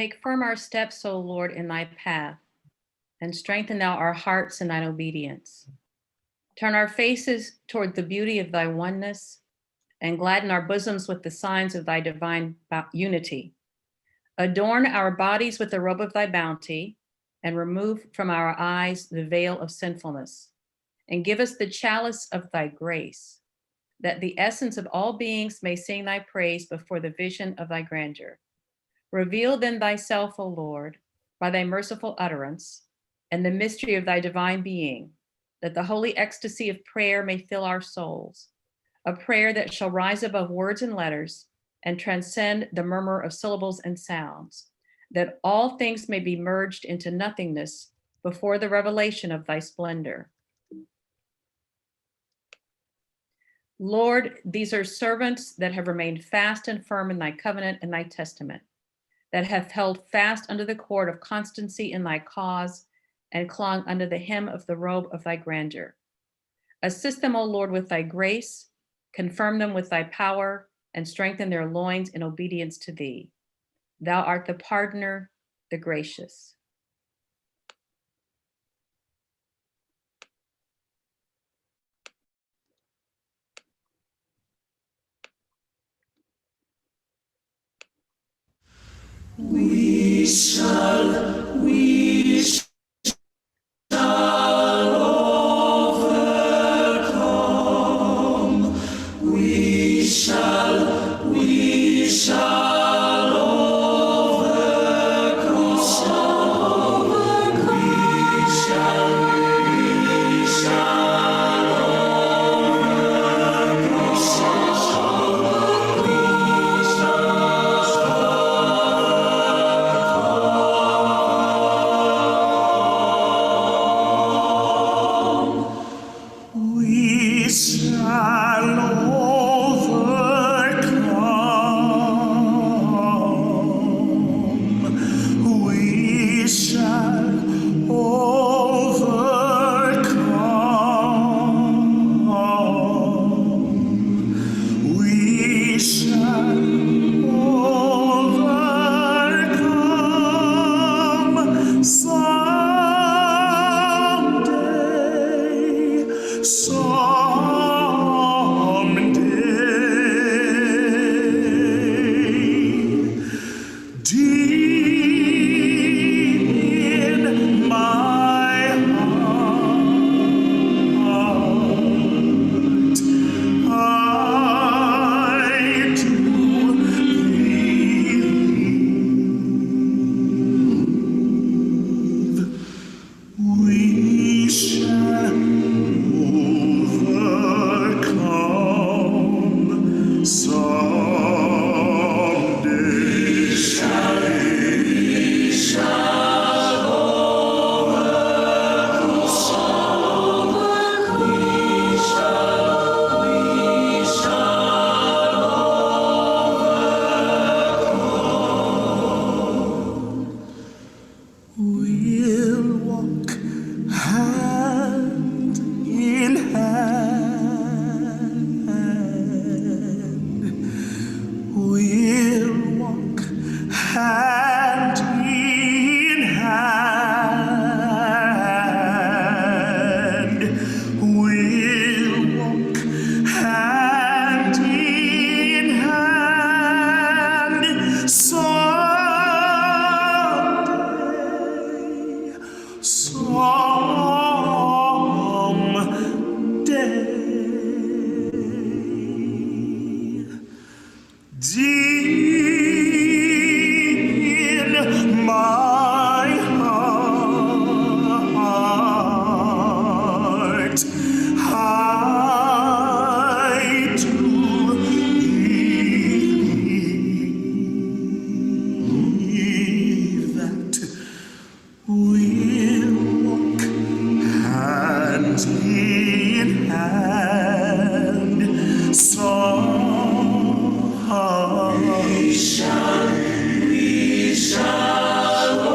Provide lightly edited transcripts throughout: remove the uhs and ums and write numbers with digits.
Make firm our steps, O Lord, in thy path, and strengthen thou our hearts in thine obedience. Turn our faces toward the beauty of thy oneness, and gladden our bosoms with the signs of thy divine unity. Adorn our bodies with the robe of thy bounty, and remove from our eyes the veil of sinfulness, and give us the chalice of thy grace, that the essence of all beings may sing thy praise before the vision of thy grandeur. Reveal then thyself, O Lord, by thy merciful utterance, and the mystery of thy divine being, that the holy ecstasy of prayer may fill our souls, a prayer that shall rise above words and letters and transcend the murmur of syllables and sounds, that all things may be merged into nothingness before the revelation of thy splendor. Lord, these are servants that have remained fast and firm in thy covenant and thy testament, that have held fast under the cord of constancy in thy cause and clung under the hem of the robe of thy grandeur. Assist them, O Lord, with thy grace, confirm them with thy power, and strengthen their loins in obedience to thee. Thou art the pardoner, the gracious. We shall overcome. We shall overcome. We shall overcome. We shall we shall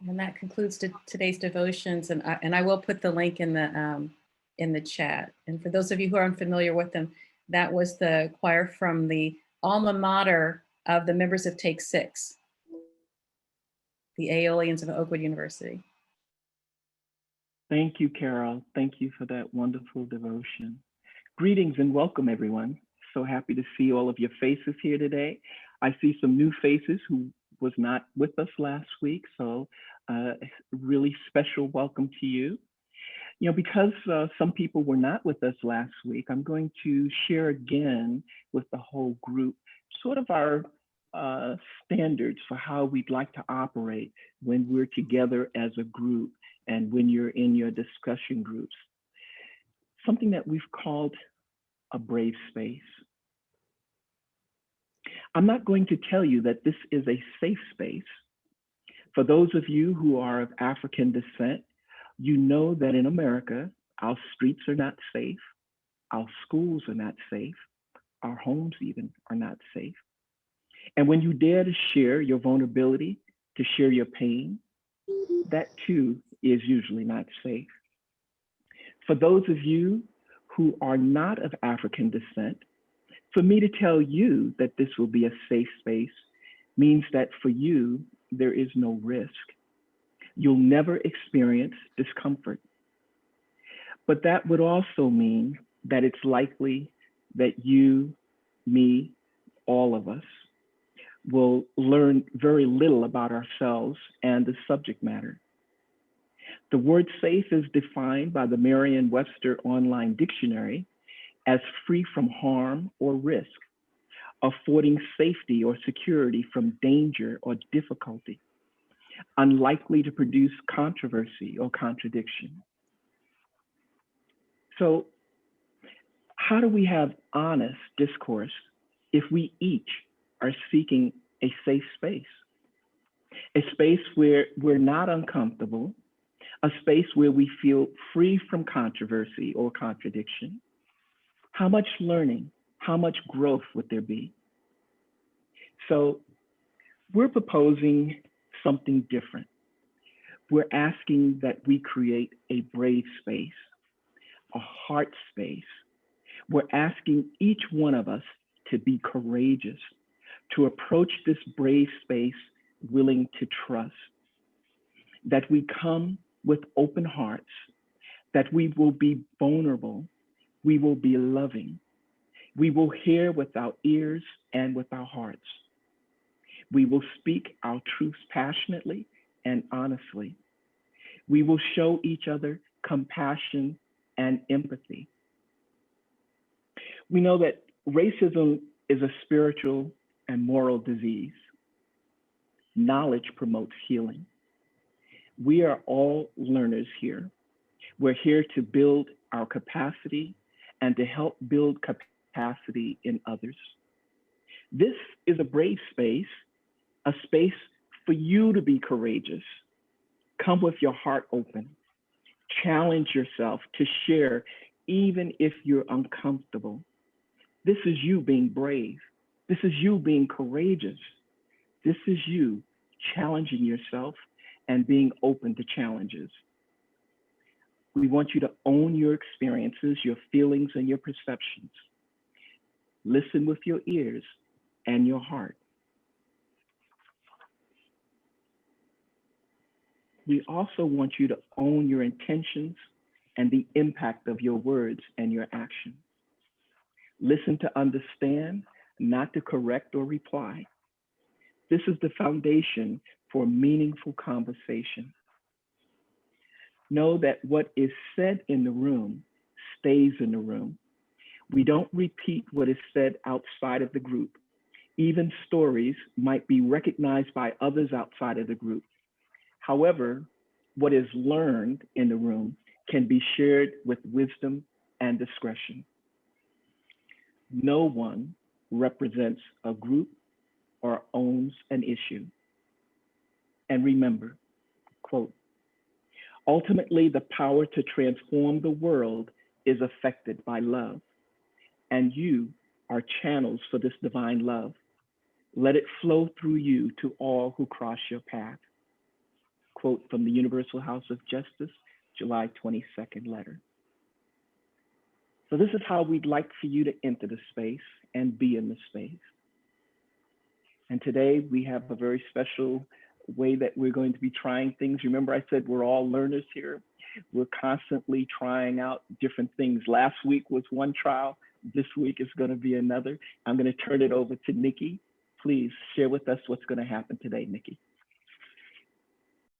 And that concludes today's devotions. And I will put the link in the chat. And for those of you who are unfamiliar with them, that was the choir from the alma mater of the members of Take Six, the Aeolians of Oakwood University. Thank you, Carol. Thank you for that wonderful devotion. Greetings and welcome, everyone. So happy to see all of your faces here today. I see some new faces who was not with us last week, so really special welcome to you. You know, because some people were not with us last week, I'm going to share again with the whole group sort of our standards for how we'd like to operate when we're together as a group and when you're in your discussion groups. Something that we've called a brave space. I'm not going to tell you that this is a safe space. For those of you who are of African descent, you know that in America, our streets are not safe, our schools are not safe, our homes even are not safe. And when you dare to share your vulnerability, to share your pain, that too is usually not safe. For those of you who are not of African descent, for me to tell you that this will be a safe space means that for you, there is no risk. You'll never experience discomfort. But that would also mean that it's likely that you, me, all of us will learn very little about ourselves and the subject matter. The word safe is defined by the Merriam-Webster Online Dictionary as free from harm or risk, affording safety or security from danger or difficulty, unlikely to produce controversy or contradiction. So how do we have honest discourse if we each are seeking a safe space? A space where we're not uncomfortable, a space where we feel free from controversy or contradiction. How much learning, how much growth would there be? So we're proposing something different. We're asking that we create a brave space, a heart space. We're asking each one of us to be courageous, to approach this brave space willing to trust, that we come with open hearts, that we will be vulnerable, we will be loving, we will hear with our ears and with our hearts. We will speak our truths passionately and honestly. We will show each other compassion and empathy. We know that racism is a spiritual and moral disease. Knowledge promotes healing. We are all learners here. We're here to build our capacity and to help build capacity in others. This is a brave space, a space for you to be courageous. Come with your heart open. Challenge yourself to share even if you're uncomfortable. This is you being brave. This is you being courageous. This is you challenging yourself and being open to challenges. We want you to own your experiences, your feelings, and your perceptions. Listen with your ears and your heart. We also want you to own your intentions and the impact of your words and your actions. Listen to understand, not to correct or reply. This is the foundation for meaningful conversation. Know that what is said in the room stays in the room. We don't repeat what is said outside of the group. Even stories might be recognized by others outside of the group. However, what is learned in the room can be shared with wisdom and discretion. No one represents a group or owns an issue. And remember, quote, ultimately, the power to transform the world is affected by love, and you are channels for this divine love. Let it flow through you to all who cross your path. quote from the Universal House of Justice, July 22nd letter. So this is how we'd like for you to enter the space and be in the space. And today we have a very special way that we're going to be trying things. Remember I said we're all learners here. We're constantly trying out different things. Last week was one trial. This week is going to be another. I'm going to turn it over to Nikki. Please share with us what's going to happen today, Nikki.